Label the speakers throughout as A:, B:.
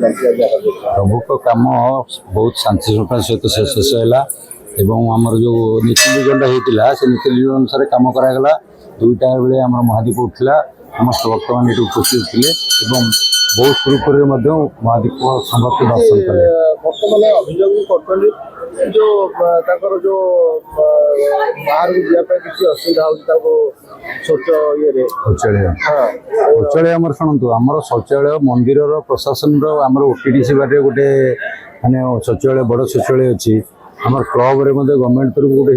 A: प्रभु कम बहुत शांति श्रृंखला सहित शेष है आमर जो नीति निगंड होता से नीति निगंड अनुसार कम करागला 2टा बेले आम महादीप उठला समस्त भक्त मान उपस्थित थे बहुत सुरुखुरी महादीप समस्त दर्शन कले
B: भक्त मैंने अभियोग जो जो बाहर किसी असुविधा
A: शौचालय आम शुणु आमर शौचालय मंदिर प्रशासन ओटीडीसी बारे गोटे माने शौचालय बड़ शौचालय अच्छी आम क्लब रे गवर्नमेंट तरफ गोटे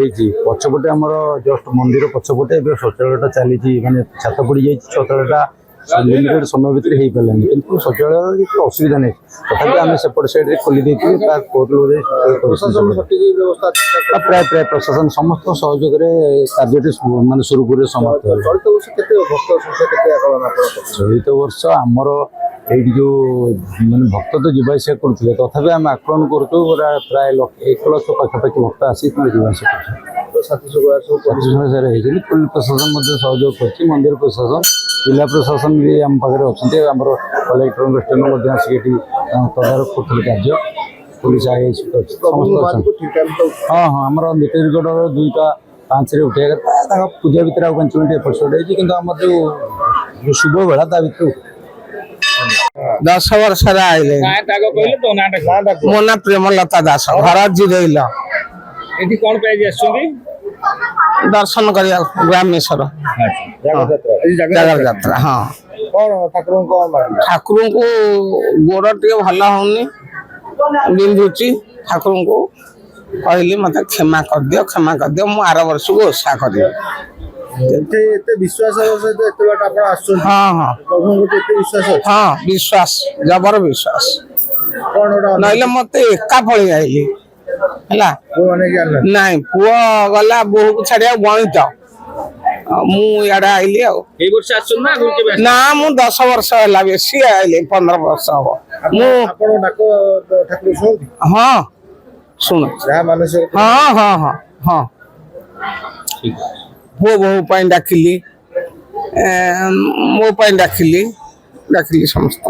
A: पछपटे आम जस्ट मंदिर पछपटे शौचालयटा चली माने छात पड़ जाए शौचालयटा लिमिटेड समय भितर हो पारानी कि शौचालय असुविधा नहीं तथा आम सेपट साइड खोली प्राय प्राय प्रशासन समस्त सहयोग कार्य मान सुरुखुरी समाप्त चलित वर्ष आमर ये जो मैंने भक्त तो जीवा आसा करते तथापि आम आकलन करूँ प्राय 1 लाख पाखापाखि भक्त आसी जीवा आसा कर पुलिस प्रशासन सहयोग कर मंदिर प्रशासन जिला प्रशासन भी आम पाखे अच्छा आम कलेक्टर स्टेशन आसिक तदारख कर कार्य पुलिस आईएस समस्त हाँ हाँ आम नीतिगढ़ 2टा 5 उठा पूजा भितर आ 5 मिनट एपट सेपट होती आम जो शुभ बेला ता भर
C: 10 वर्ष आइले मो ना प्रेमलता दास घर जिरेल दर्शन करिया ग्रामेश्वर जगह यात्रा हाँ ठाकुर को गोड़ टे भल होनी बिंधुची ठाकुर को कहली मत क्षमा कर दियो मु 8 वर्ष को ओषा करी
B: विश्वास
C: हाँ हाँ हाँ विश्वास जबर विश्वास ना मत एका फली आइली नाई पुआ गला बोह को छाड़िया गणित मुझे आइली ना मु 10 वर्ष है बेसी आइली 15 वर्ष हम हाँ शुण हाँ हाँ हाँ हाँ पुओ बहु डाकिली मो डाकिली समस्त